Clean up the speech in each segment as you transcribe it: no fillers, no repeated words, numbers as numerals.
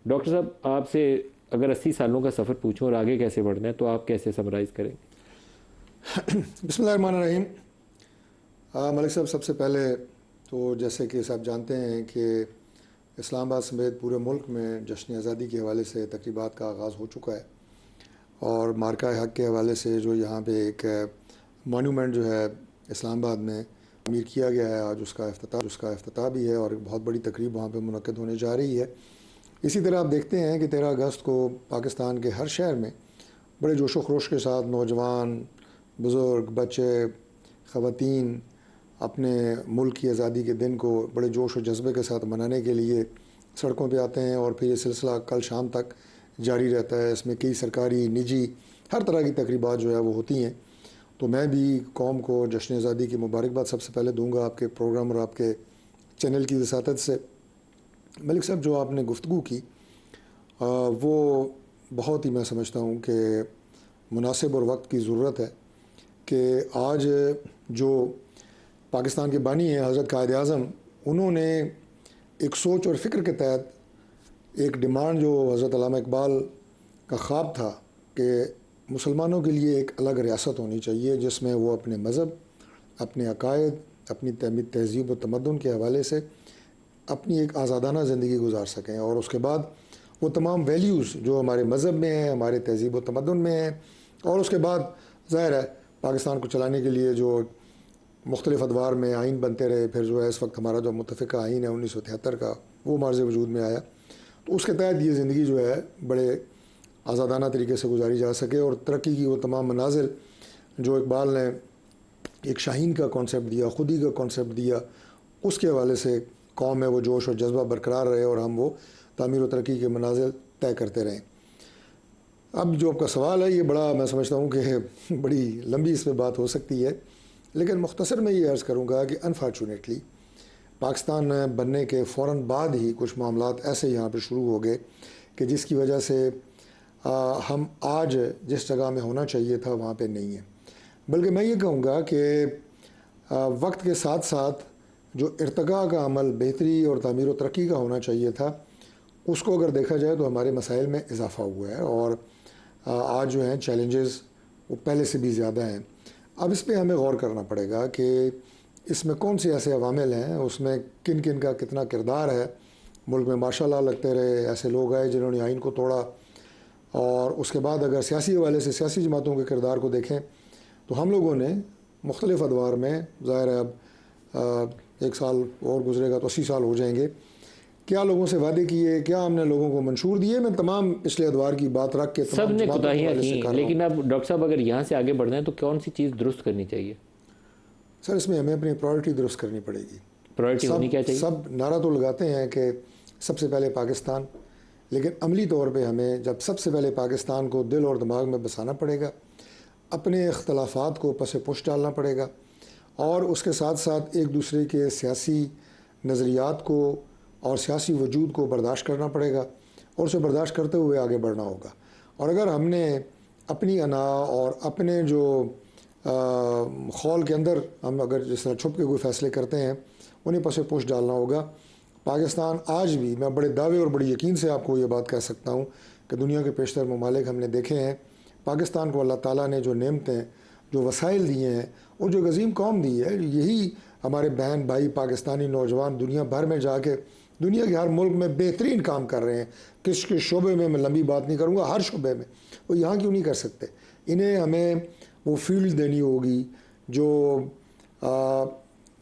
Doctor صاحب آپ سے اگر 80 سالوں کا سفر پوچھوں اور آگے کیسے بڑھنا ہے تو آپ کیسے سمرائز کریں گے؟ بسم اللہ الرحمن الرحیم۔ ملک صاحب، سب سے پہلے تو جیسے کہ صاحب جانتے ہیں کہ اسلام آباد سمیت پورے ملک میں جشن آزادی کے حوالے سے تقریبات کا آغاز ہو چکا ہے، اور مارکہ حق کے حوالے سے جو یہاں پہ ایک مانیومنٹ جو ہے اسلام آباد میں تعمیر کیا گیا ہے، آج اس کا افتتاح بھی ہے اور ایک بہت بڑی تقریب وہاں پہ منعقد ہونے جا رہی ہے۔ اسی طرح آپ دیکھتے ہیں کہ 13 اگست کو پاکستان کے ہر شہر میں بڑے جوش و خروش کے ساتھ نوجوان، بزرگ، بچے، خواتین اپنے ملک کی آزادی کے دن کو بڑے جوش و جذبے کے ساتھ منانے کے لیے سڑکوں پہ آتے ہیں، اور پھر یہ سلسلہ کل شام تک جاری رہتا ہے۔ اس میں کئی سرکاری، نجی، ہر طرح کی تقریبات جو ہے وہ ہوتی ہیں۔ تو میں بھی قوم کو جشن آزادی کی مبارکباد سب سے پہلے دوں گا آپ کے پروگرام اور آپ کے چینل کی وساطت سے۔ ملک صاحب، جو آپ نے گفتگو کی وہ بہت ہی میں سمجھتا ہوں کہ مناسب اور وقت کی ضرورت ہے کہ آج جو پاکستان کے بانی ہیں حضرت قائد اعظم، انہوں نے ایک سوچ اور فکر کے تحت ایک ڈیمانڈ جو حضرت علامہ اقبال کا خواب تھا کہ مسلمانوں کے لیے ایک الگ ریاست ہونی چاہیے جس میں وہ اپنے مذہب، اپنے عقائد، اپنی تہذیب و تمدن کے حوالے سے اپنی ایک آزادانہ زندگی گزار سکیں، اور اس کے بعد وہ تمام ویلیوز جو ہمارے مذہب میں ہیں، ہمارے تہذیب و تمدن میں ہیں، اور اس کے بعد ظاہر ہے پاکستان کو چلانے کے لیے جو مختلف ادوار میں آئین بنتے رہے، پھر جو ہے اس وقت ہمارا جو متفقہ آئین ہے 1973 کا وہ مارز وجود میں آیا، تو اس کے تحت یہ زندگی جو ہے بڑے آزادانہ طریقے سے گزاری جا سکے، اور ترقی کی وہ تمام منازل جو اقبال نے ایک شاہین کا کانسیپٹ دیا، خودی کا کانسیپٹ دیا، اس کے حوالے سے قوم میں وہ جوش اور جذبہ برقرار رہے اور ہم وہ تعمیر و ترقی کے منازل طے کرتے رہیں۔ اب جو آپ کا سوال ہے یہ بڑا، میں سمجھتا ہوں کہ بڑی لمبی اس پہ بات ہو سکتی ہے، لیکن مختصر میں یہ عرض کروں گا کہ انفارچونیٹلی پاکستان بننے کے فوراً بعد ہی کچھ معاملات ایسے یہاں پہ شروع ہو گئے کہ جس کی وجہ سے ہم آج جس جگہ میں ہونا چاہیے تھا وہاں پہ نہیں ہیں۔ بلکہ میں یہ کہوں گا کہ وقت کے ساتھ ساتھ جو ارتقاء کا عمل، بہتری اور تعمیر و ترقی کا ہونا چاہیے تھا، اس کو اگر دیکھا جائے تو ہمارے مسائل میں اضافہ ہوا ہے، اور آج جو ہیں چیلنجز وہ پہلے سے بھی زیادہ ہیں۔ اب اس پہ ہمیں غور کرنا پڑے گا کہ اس میں کون سے ایسے عوامل ہیں، اس میں کن کن کا کتنا کردار ہے۔ ملک میں ماشاء اللہ لگتے رہے ایسے لوگ آئے جنہوں نے آئین کو توڑا، اور اس کے بعد اگر سیاسی حوالے سے سیاسی جماعتوں کے کردار کو دیکھیں تو ہم لوگوں نے مختلف ادوار میں، ظاہر ہے اب 1 سال اور گزرے گا تو 80 سال ہو جائیں گے، کیا لوگوں سے وعدے کیے، کیا ہم نے لوگوں کو منشور دیے، میں تمام پچھلے ادوار کی بات رکھ کے سب نے کوتاہیاں کی، لیکن اب ڈاکٹر صاحب اگر یہاں سے آگے بڑھنا ہے تو کون سی چیز درست کرنی چاہیے؟ سر اس میں ہمیں اپنی پرائرٹی درست کرنی پڑے گی۔ پرائرٹی ہونی کیا چاہیے؟ سب نعرہ تو لگاتے ہیں کہ سب سے پہلے پاکستان، لیکن عملی طور پہ ہمیں جب سب سے پہلے پاکستان کو دل اور دماغ میں بسانا پڑے گا، اپنے اختلافات کو پس پش ڈالنا پڑے گا، اور اس کے ساتھ ساتھ ایک دوسرے کے سیاسی نظریات کو اور سیاسی وجود کو برداشت کرنا پڑے گا، اور اسے برداشت کرتے ہوئے آگے بڑھنا ہوگا۔ اور اگر ہم نے اپنی انا اور اپنے جو خول کے اندر ہم اگر جس طرح چھپ کے کوئی فیصلے کرتے ہیں انہیں پس پوش ڈالنا ہوگا۔ پاکستان آج بھی، میں بڑے دعوے اور بڑی یقین سے آپ کو یہ بات کہہ سکتا ہوں کہ دنیا کے بیشتر ممالک ہم نے دیکھے ہیں، پاکستان کو اللہ تعالیٰ نے جو نعمتیں، جو وسائل دیے ہیں، اور جو عظیم قوم دی ہے، یہی ہمارے بہن بھائی پاکستانی نوجوان دنیا بھر میں جا کے دنیا کے ہر ملک میں بہترین کام کر رہے ہیں۔ کس کے شعبے میں لمبی بات نہیں کروں گا، ہر شعبے میں وہ یہاں کیوں نہیں کر سکتے؟ انہیں ہمیں وہ فیلڈ دینی ہوگی جو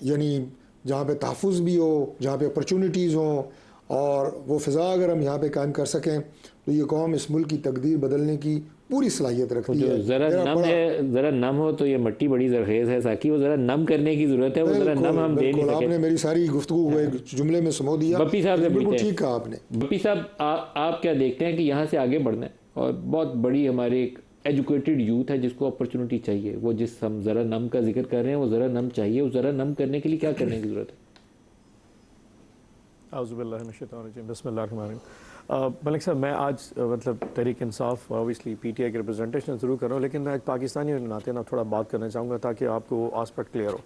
یعنی جہاں پہ تحفظ بھی ہو، جہاں پہ اپرچونٹیز ہوں، اور وہ فضا اگر ہم یہاں پہ قائم کر سکیں تو یہ قوم اس ملک کی تقدیر بدلنے کی پوری صلاحیت رکھتی ہے۔ ذرا نم ہو تو یہ مٹی بڑی زرخیز ہے ساقی، وہ ذرا نم کرنے کی ضرورت ہے، وہ ذرا نم ہم دے نہیں سکے۔ آپ نے میری ساری گفتگو کو ایک جملے میں سمو دیا، بپی صاحب سے بالکل ٹھیک کہا آپ نے۔ بپی صاحب آپ کیا دیکھتے ہیں کہ یہاں سے آگے بڑھنا ہے، اور بہت بڑی ہماری ایک ایجوکیٹڈ یوتھ ہے جس کو اپرچونٹی چاہیے، وہ جس ہم ذرا نم کا ذکر کر رہے ہیں وہ ذرا نم چاہیے، وہ ذرا نم کرنے کے لیے کیا کرنے کی ضرورت ہے؟ اعوذ باللہ من الشیطان الرجیم، بسم اللہ الرحمن الرحیم۔ ملک صاحب، میں آج مطلب Tehreek Insaf obviously P T I کے ریپرزنٹیشن ضرور کر رہا ہوں، لیکن میں ایک پاکستانی ہونے کے ناطے تھوڑا بات کرنا چاہوں گا تاکہ آپ کو آسپیکٹ کلیئر ہو۔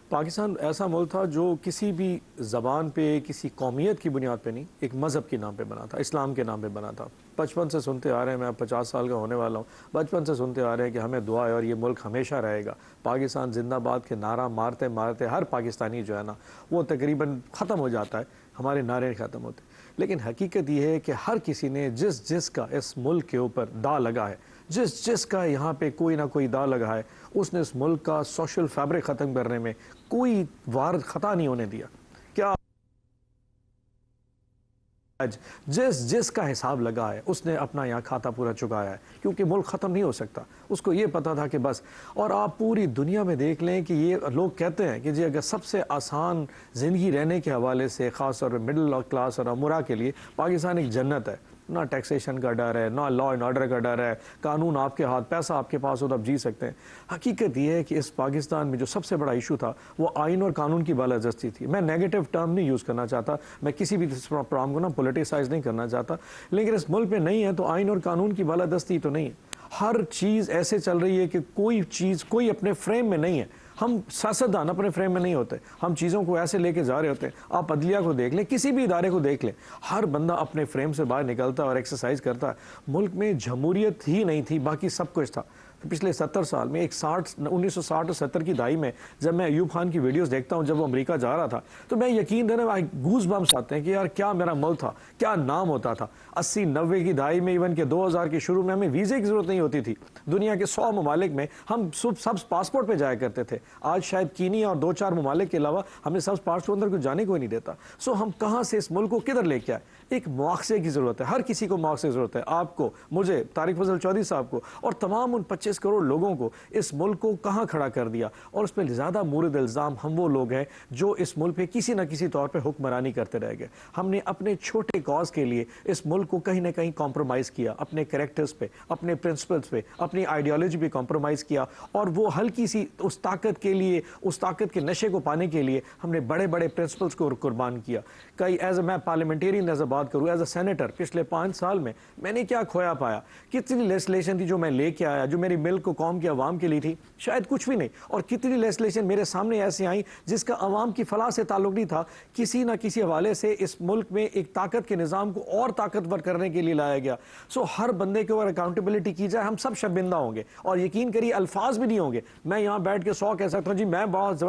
پاکستان ایسا ملک تھا جو کسی بھی زبان پہ، کسی قومیت کی بنیاد پہ نہیں، ایک مذہب کے نام پہ بنا تھا، اسلام کے نام پہ بنا تھا. بچپن سے سنتے آ رہے ہیں، میں 50 سال کا ہونے والا ہوں، بچپن سے سنتے آ رہے ہیں کہ ہمیں دعا ہے اور یہ ملک ہمیشہ رہے گا. پاکستان زندہ باد کے نعرہ مارتے مارتے ہر پاکستانی جو ہے نا وہ تقریباً ختم ہو جاتا ہے، ہمارے نعرے ختم ہوتے. لیکن حقیقت یہ ہے کہ ہر کسی نے جس کا اس ملک کے اوپر داغ لگا ہے، جس کا یہاں پہ کوئی نہ کوئی داغ لگا ہے، اس نے اس ملک کا سوشل فیبرک ختم کرنے میں کوئی وارد خطا نہیں ہونے دیا. کیا جس کا حساب لگا ہے اس نے اپنا یہاں کھاتا پورا چکایا ہے، کیونکہ ملک ختم نہیں ہو سکتا. اس کو یہ پتا تھا کہ بس. اور آپ پوری دنیا میں دیکھ لیں کہ یہ لوگ کہتے ہیں کہ جی اگر سب سے آسان زندگی رہنے کے حوالے سے، خاص طور پہ مڈل کلاس اور امورا کے لیے پاکستان ایک جنت ہے. نہ ٹیکسیشن کا ڈر ہے، نہ لا اینڈ آرڈر کا ڈر ہے، قانون آپ کے ہاتھ، پیسہ آپ کے پاس ہو تو آپ جی سکتے ہیں. حقیقت یہ ہے کہ اس پاکستان میں جو سب سے بڑا ایشو تھا وہ آئین اور قانون کی بالادستی تھی. میں نیگیٹو ٹرم نہیں یوز کرنا چاہتا، میں کسی بھی پروگرام کو نا پولیٹیسائز نہیں کرنا چاہتا، لیکن اس ملک میں نہیں ہے تو آئین اور قانون کی بالادستی تو نہیں ہے. ہر چیز ایسے چل رہی ہے کہ کوئی اپنے فریم میں نہیں ہے. ہم سیاستدان اپنے فریم میں نہیں ہوتے، ہم چیزوں کو ایسے لے کے جا رہے ہوتے ہیں. آپ عدلیہ کو دیکھ لیں، کسی بھی ادارے کو دیکھ لیں، ہر بندہ اپنے فریم سے باہر نکلتا ہے اور ایکسرسائز کرتا ہے. ملک میں جمہوریت ہی نہیں تھی، باقی سب کچھ تھا. پچھلے 70 سال میں 1960 اور 70 کی دہائی میں جب میں ایوب خان کی ویڈیوز دیکھتا ہوں جب وہ امریکہ جا رہا تھا تو میں یقین دینا گوز بمس آتے ہیں کہ یار کیا میرا ملک تھا، کیا نام ہوتا تھا. 80 90 کی دہائی میں، ایون کہ 2000 کے شروع میں ہمیں ویزے کی ضرورت نہیں ہوتی تھی. دنیا کے 100 ممالک میں ہم سب پاسپورٹ پہ جایا کرتے تھے. آج شاید کینیا اور 2-4 ممالک کے علاوہ ہمیں سب پاسپورٹ اندر کو جانے کو ہی نہیں دیتا. ہم کہاں سے اس ملک کو کدھر لے کے آئے؟ ایک مواخذے کی ضرورت ہے، ہر کسی کو مواخذے کی ضرورت ہے. آپ کو، مجھے، طارق فضل چودھری صاحب کو اور تمام ان 25 کروڑ لوگوں کو اس ملک کو کہاں کھڑا کر دیا. اور اس پہ زیادہ مورد الزام ہم وہ لوگ ہیں جو اس ملک پہ کسی نہ کسی طور پہ حکمرانی کرتے رہ گئے. ہم نے اپنے چھوٹے کاز کے لیے اس ملک کو کہیں نہ کہیں کمپرومائز کیا، اپنے کریکٹرز پہ، اپنے پرنسپلز پہ، اپنی آئیڈیالوجی پہ کمپرومائز کیا. اور وہ ہلکی سی اس طاقت کے لیے، اس طاقت کے نشے کو پانے کے لیے ہم نے بڑے بڑے پرنسپلز کو قربان کیا. میں پارلیمنٹیرین ایز اے بات کروں، ایز اے سینیٹر، پچھلے 5 سال میں نے کیا کھویا پایا؟ کتنی لیجسلیشن تھی جو میں لے کے آیا، جو میری ملک کو، قوم کی عوام کے لیے تھی؟ شاید کچھ بھی نہیں. اور کتنی لیجسلیشن میرے سامنے ایسی آئیں جس کا عوام کی فلاح سے تعلق نہیں تھا، کسی نہ کسی حوالے سے اس ملک میں ایک طاقت کے نظام کو اور طاقتور کرنے کے لیے لایا گیا. ہر بندے کے اوپر اکاؤنٹیبلٹی کی جائے، ہم سب شرمندہ ہوں گے. اور یقین کریے الفاظ بھی نہیں ہوں گے. میں یہاں بیٹھ کے 100 کہہ سکتا ہوں جی میں بہت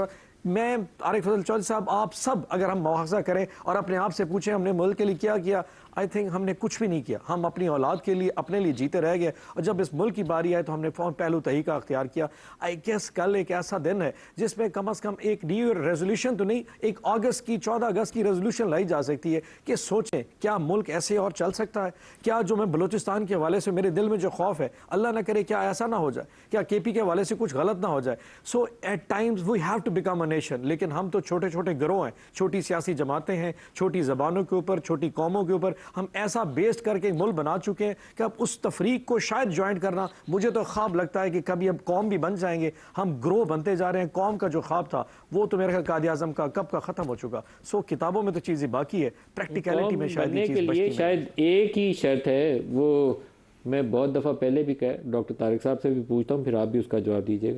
میں طارق فضل چودھری صاحب، آپ سب اگر ہم مواخذہ کریں اور اپنے آپ سے پوچھیں ہم نے ملک کے لیے کیا کیا، آئی تھنک ہم نے کچھ بھی نہیں کیا. ہم اپنی اولاد کے لیے، اپنے لیے جیتے رہ گئے. اور جب اس ملک کی باری آئے تو ہم نے فون پہلو تہی کا اختیار کیا. آئی گیس کل ایک ایسا دن ہے جس میں کم از کم ایک نیو ایئر ریزولوشن تو نہیں، ایک 14 اگست کی ریزولوشن لائی جا سکتی ہے کہ سوچیں کیا ملک ایسے اور چل سکتا ہے؟ کیا جو میں بلوچستان کے حوالے سے میرے دل میں جو خوف ہے، اللہ نہ کرے کیا ایسا نہ ہو جائے، کیا کے پی کے حوالے سے کچھ غلط نہ ہو جائے. So at times we have to become a nation. لیکن ہم تو چھوٹے چھوٹے گروہ ہیں، چھوٹی سیاسی جماعتیں ہیں، چھوٹی زبانوں کے اوپر، چھوٹی قوموں کے اوپر ہم ایسا بیسڈ کر کے ملک بنا چکے ہیں کہ اب اس تفریق کو شاید جوائنٹ کرنا، مجھے تو خواب لگتا ہے کہ کبھی اب قوم بھی بن جائیں گے. ہم گروہ بنتے جا رہے ہیں. قوم کا جو خواب تھا وہ تو میرے خیال قائد اعظم کا کب کا ختم ہو چکا. کتابوں میں تو چیزیں باقی ہے، پریکٹیکلٹی میں شاید یہ چیز بچتی نہیں. شاید ایک ہی شرط ہے، وہ میں بہت دفعہ پہلے بھی کہا، ڈاکٹر طارق صاحب سے بھی پوچھتا ہوں، پھر آپ بھی اس کا جواب دیجیے گا.